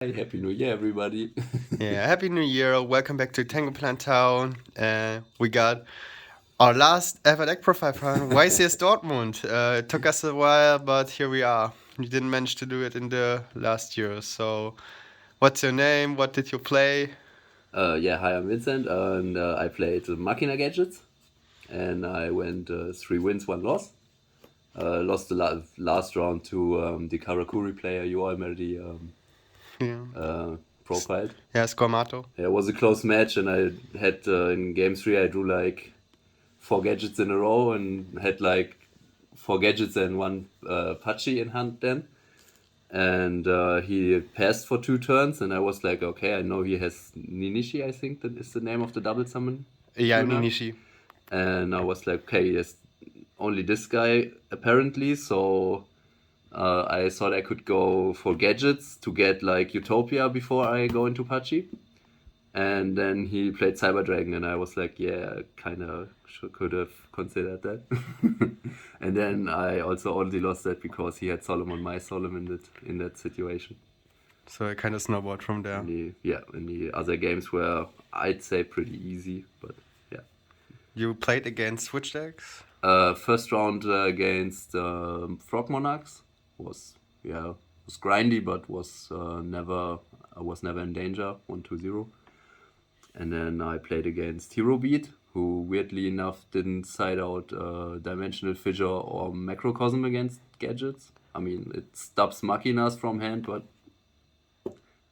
Hey, Happy New Year, everybody. Yeah, Happy New Year. Welcome back to Tango Plant Town. We got our last ever deck profile for YCS Dortmund. It took us a while, but here we are. You didn't manage to do it in the last year. So, what's your name? What did you play? Hi, I'm Vincent, and I played Machina Gadgets, and I went 3 wins, 1 loss. Lost the last round to the Karakuri player you already Yeah, profiled. yeah, Scormato. Yeah, it was a close match, and I had in game 3, I drew like 4 gadgets in a row and had like 4 gadgets and one Pachi in hand then. And he passed for 2 turns, and I was like, okay, I know he has Ninishi, I think that is the name of the double summon Yeah, tuner. Ninishi. And I was like, okay, yes, only this guy apparently. So I thought I could go for gadgets to get like Utopia before I go into Pachi. And then he played Cyber Dragon, and I was like, yeah, kind of could have considered that. And then I also only lost that because he had Solomon, my Solomon, in that situation. So it kind of snowballed from there. In the other games were, I'd say, pretty easy, but yeah. You played against Switch decks? First round against Frog Monarchs was grindy, but was never in danger. 1-2-0. And then I played against Hero Beat, who weirdly enough didn't side out Dimensional Fissure or Macrocosm against gadgets. I mean, it stops Machinas from hand, but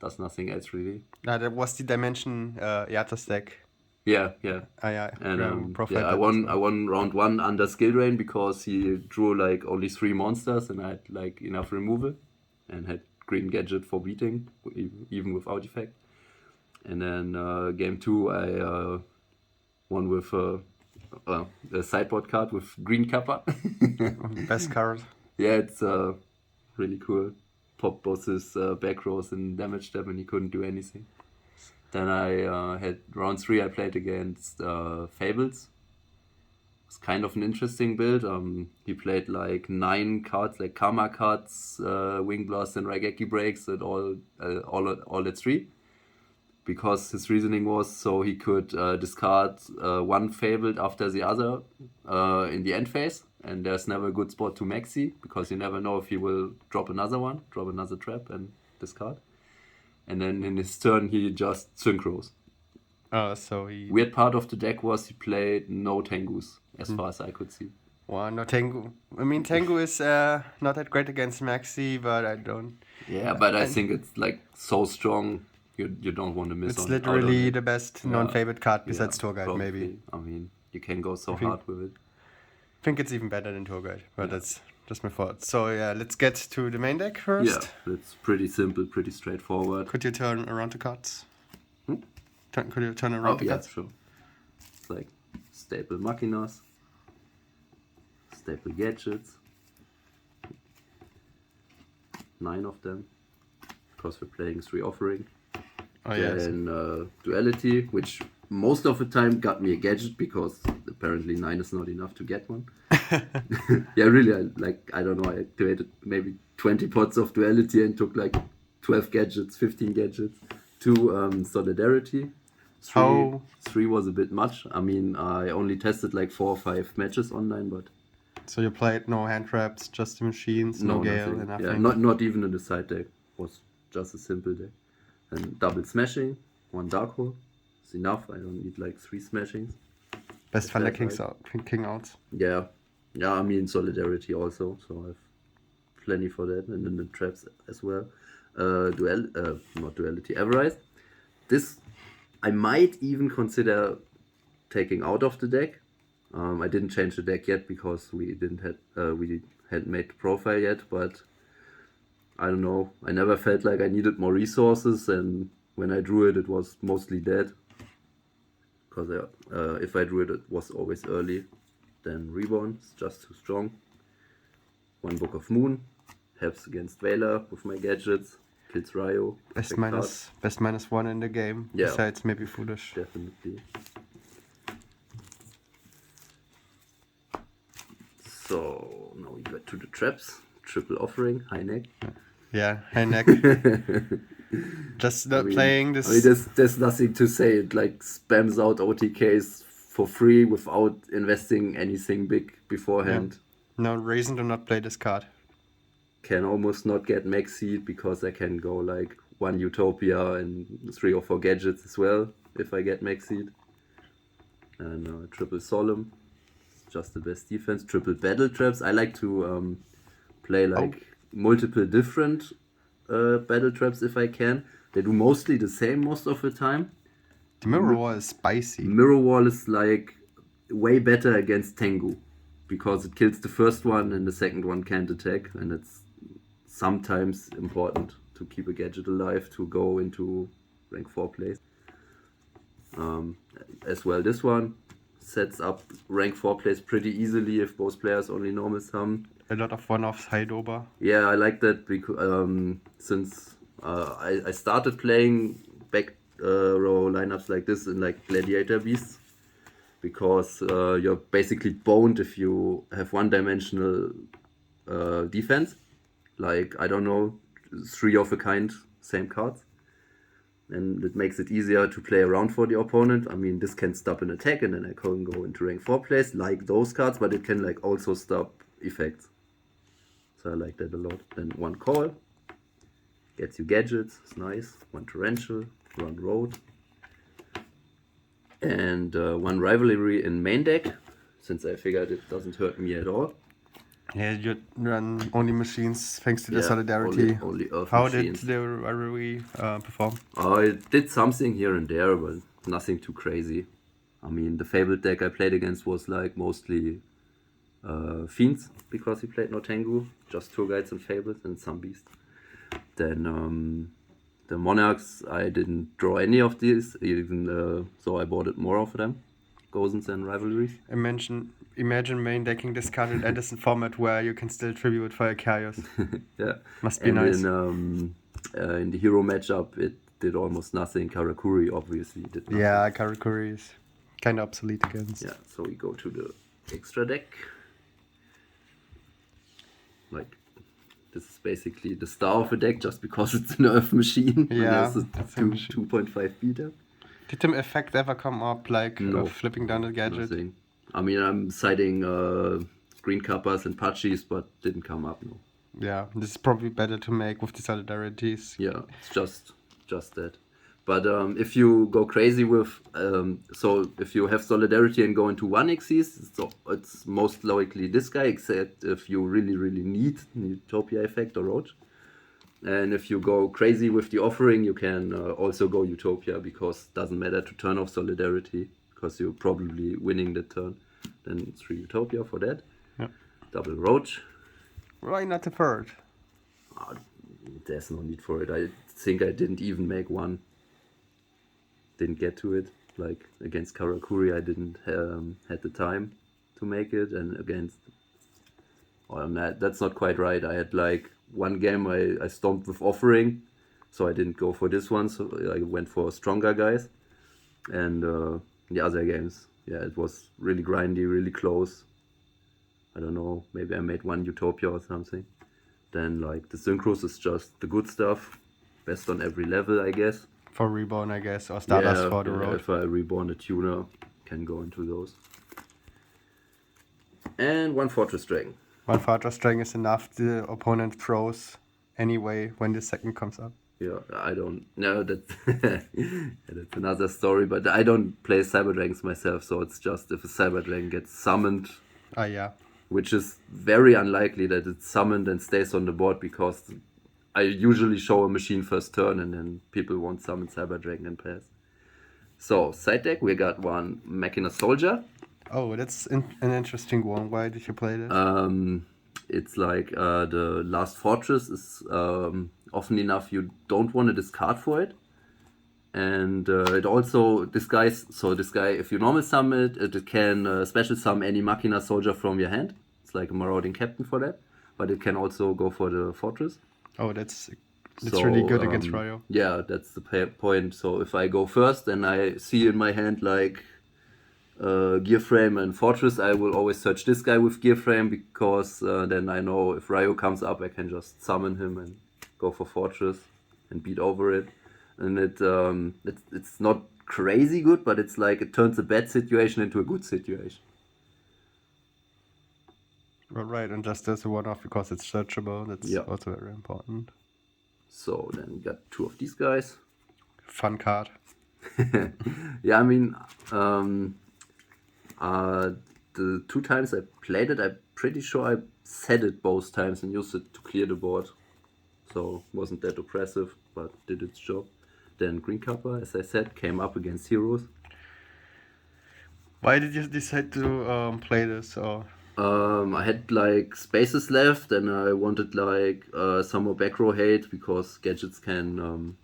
does nothing else really. That was the Dimension Yatas deck. Yeah, yeah. Yeah, And profiled I that as won. well. I won round 1 under skill drain because he drew like only 3 monsters, and I had like enough removal, and had green gadget for beating even without effect. And then game 2 I won with a sideboard card with green kappa. Best card. Yeah, it's really cool. Pop both his back rows and damaged them, and he couldn't do anything. Then I had round 3. I played against Fables. It's kind of an interesting build. He played like 9 cards, like Karma cards, Wing Blast, and Raigeki breaks at all at 3. Because his reasoning was so he could discard one Fabled after the other in the end phase, and there's never a good spot to maxi because you never know if he will drop another trap, and discard. And then in his turn, he just synchros. So he. Weird part of the deck was he played no Tengus, as far as I could see. Well, no Tengu. I mean, Tengu is not that great against Maxi, but I don't. Yeah, but I think it's like so strong, you don't want to miss It's out on literally it. the best non-favorite card besides Yeah, Tour Guide, maybe. probably. I mean, you can go so think- hard with it. I think it's even better than Tour Guide, but that's just my thought. So yeah, let's get to the main deck first. Yeah, it's pretty simple, pretty straightforward. Could you turn around the cards? Hmm? Could you turn around the yeah, cards? sure. It's like staple Machinas, staple gadgets, 9 of them, because we're playing 3 offering. Oh yeah. Then duality, which most of the time got me a gadget because apparently 9 is not enough to get one. Yeah, really, I don't know, I activated maybe 20 pots of duality and took like 12 gadgets, 15 gadgets. 2 solidarity. 3 was a bit much. I mean, I only tested like 4 or 5 matches online, but So you played no hand traps, just the machines, no Gale, nothing. and nothing. Yeah, not even in the side deck. Was just a simple deck. And double smashing, 1 dark hole. It's enough. I don't need like 3 smashings. Best Thunder that King outs. Yeah. Yeah, I mean solidarity also, so I have plenty for that, and then the traps as well. Not duality, Everrise. This I might even consider taking out of the deck. I didn't change the deck yet because we hadn't made the profile yet, but I don't know. I never felt like I needed more resources, and when I drew it, it was mostly dead. Because if I drew it, it was always early. Then Reborn is just too strong. 1 Book of Moon helps against Veiler with my gadgets. Kills Ryo. Best perfect -1 in the game. Yeah. Besides maybe Foolish. card, definitely. So now we get to the traps. Triple offering, high neck. Yeah, high neck. Just not playing this. I mean, there's nothing to say. It like spams out OTKs for free without investing anything big beforehand. No reason to not play this card. Can almost not get max seed because I can go like 1 Utopia and 3 or 4 gadgets as well if I get max seed. And triple Solemn, just the best defense. Triple Battle Traps. I like to play like multiple different Battle Traps if I can. They do mostly the same most of the time. The Mirror Wall is spicy. Mirror Wall is like way better against Tengu because it kills the first one and the second one can't attack, and it's sometimes important to keep a gadget alive to go into rank 4 place. As well, this one sets up rank 4 place pretty easily if both players only normal sum. A lot of one-offs, Heidober. Yeah, I like that because since I started playing back row lineups like this in like Gladiator Beasts, because you're basically boned if you have one-dimensional defense, like I don't know, 3 of a kind, same cards, and it makes it easier to play around for the opponent. I mean, this can stop an attack, and then I can go into rank 4 place like those cards, but it can like also stop effects. So I like that a lot. Then 1 call gets you gadgets, it's nice. 1 torrential, 1 road, and 1 rivalry in main deck, since I figured it doesn't hurt me at all. Yeah, you run only machines thanks to the solidarity. Only Earth How machines. did the rivalry perform? I did something here and there, but nothing too crazy. I mean, the Fabled deck I played against was like mostly Fiends, because he played no Tengu, just Tour Guides and Fables and some Beast. Then the Monarchs, I didn't draw any of these, even so I boarded more of them, Gozens and Rivalries. Imagine main decking this card in Edison format where you can still tribute for your Chaos. Yeah. Must be nice. And in the hero matchup, it did almost nothing. Karakuri obviously did nothing. Yeah, Karakuri is kind of obsolete against. Yeah, so we go to the extra deck. Like, this is basically the star of a deck just because it's an Earth machine. Yeah, and there's a 2.5 beta. Did the effect ever come up, like flipping down the gadget? Nothing. I mean, I'm citing Green Kappas and Pachis, but didn't come up, no. Yeah, this is probably better to make with the solidarities. Yeah, it's just that. But if you go crazy with, so if you have solidarity and go into 1 XCs, so it's most likely this guy, except if you really need Utopia effect or Roach. And if you go crazy with the offering, you can also go Utopia, because it doesn't matter to turn off solidarity, because you're probably winning the turn. Then 3 Utopia for that. Yeah. Double Roach. Why not the third? There's no need for it. I think I didn't even make 1. Didn't get to it. Like against Karakuri, I didn't had the time to make it, and against, well, that's not quite right. I had like 1 game I stomped with offering, so I didn't go for this one. So I went for stronger guys, and the other games, yeah, it was really grindy, really close. I don't know, maybe I made 1 Utopia or something. Then like the Synchros is just the good stuff, best on every level, I guess. For Reborn, I guess, or Stardust for the road. If I reborn a tuner, can go into those. And 1 Fortress Dragon. 1 Fortress Dragon is enough. The opponent throws anyway when the second comes up. Yeah, I don't know that. That's another story, but I don't play Cyber Dragons myself, so it's just if a Cyber Dragon gets summoned. Yeah. Which is very unlikely that it's summoned and stays on the board, because I usually show a machine first turn and then people won't summon Cyber Dragon and pass. So, side deck, we got 1 Machina Soldier. Oh, that's an interesting one. Why did you play this? It's like the last fortress is often enough you don't want to discard for it. And it also disguise, so this guy, if you normal summon it, it can special summon any Machina Soldier from your hand. It's like a marauding captain for that. But it can also go for the fortress. Oh, that's really good against Ryo. Yeah, that's the point. So if I go first and I see in my hand like Gear Frame and Fortress, I will always search this guy with Gear Frame, because then I know if Ryo comes up, I can just summon him and go for Fortress. and beat over it. And it's not crazy good, but it's like it turns a bad situation into a good situation. Well, right, and just as a one-off because it's searchable. That's Yeah. also very important. So then we got 2 of these guys. Fun card. Yeah, I mean, the 2 times I played it, I'm pretty sure I set it both times and used it to clear the board. So wasn't that oppressive, but did its job. Then Green Kappa, as I said, came up against heroes. Why did you decide to play this? Or I had like spaces left, and I wanted like some more back row hate because gadgets can.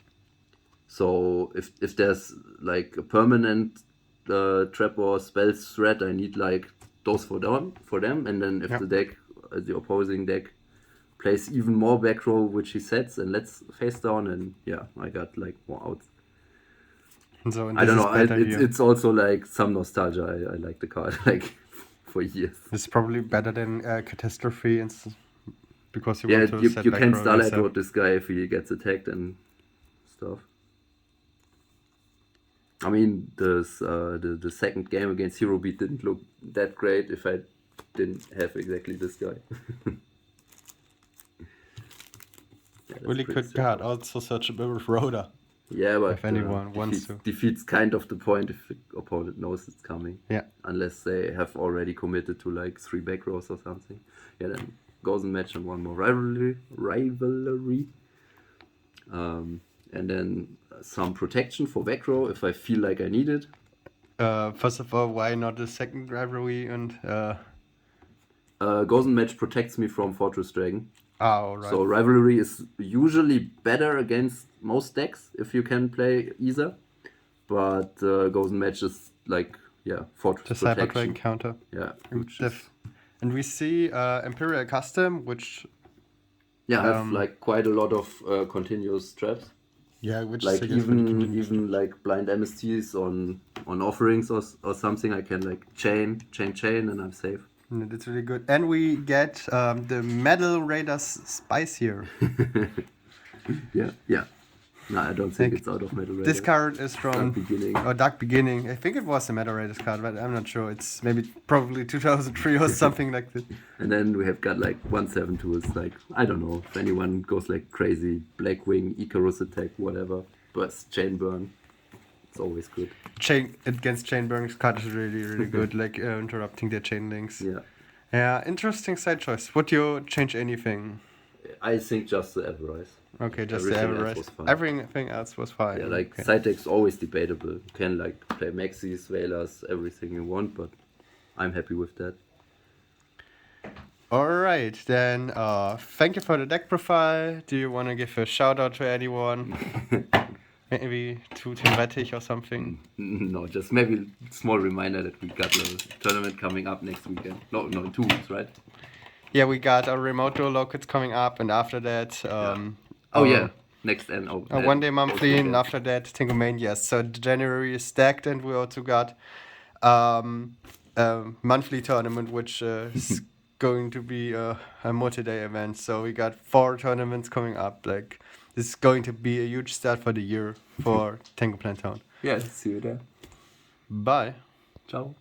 So if there's like a permanent trap or spell threat, I need like those for them, and then if Yeah. the opposing deck plays even more back row, which he sets and lets face down, and yeah, I got like more outs. so and I don't this know. is better here. It's also like some nostalgia. I like the card like for years. It's probably better than Catastrophe, because you Yeah, want to set you back can row Starlight yourself. Road this guy if he gets attacked and stuff. I mean, the second game against Hero Beat didn't look that great if I didn't have exactly this guy. Yeah, that's Really pretty good card. simple. Also searchable with Rhoda. Yeah, but If anyone wants to. defeats kind of the point if the opponent knows it's coming. Yeah. Unless they have already committed to like 3 back rows or something. Yeah, then goes and match and one more rivalry. And then some protection for back row if I feel like I need it. First of all, why not the second rivalry and Gozen Match protects me from Fortress Dragon. right. So Rivalry is usually better against most decks if you can play either. But Gozen Match is like, yeah, the Fortress Cyber protection. Dragon counter. Yeah, which And we see Imperial Custom, which I have like quite a lot of continuous traps. which Like triggers really continuous. even like blind MSTs on offerings or something, I can like chain, and I'm safe. And it's really good. And we get the Metal Raiders Spice here. Yeah. No, I don't think Like, it's out of Metal Raider. This card is from Dark Beginning. Dark Beginning. I think it was the Metal Raiders card, but I'm not sure. It's probably 2003 or something like that. And then we have got like 1/7 is like, I don't know, if anyone goes like crazy, Blackwing, Icarus attack, whatever. Burst, Chain Burn. It's always good. Chain against Chainburn's card is really good, like interrupting their chain links. Yeah. Yeah, interesting side choice. Would you change anything? I think just the Everrise. Okay, just Everything the else average. was fine. Everything else was fine. Yeah, like okay. side deck's always debatable. You can like play Maxis, Velas, everything you want, but I'm happy with that. All right, then. Thank you for the deck profile. Do you want to give a shout out to anyone? Maybe to Tim Rettich or something. No, just maybe a small reminder that we got a tournament coming up next weekend. No, in 2 weeks, right? Yeah, we got our remote duel locals coming up, and after that, Oh yeah, next NO. one day monthly, weekend. and after that, Tingle So January is stacked, and we also got a monthly tournament, which is going to be a multi-day event. So we got 4 tournaments coming up. Like, this is going to be a huge start for the year for Tango Plant Town. Yeah, see you there. Bye. Ciao.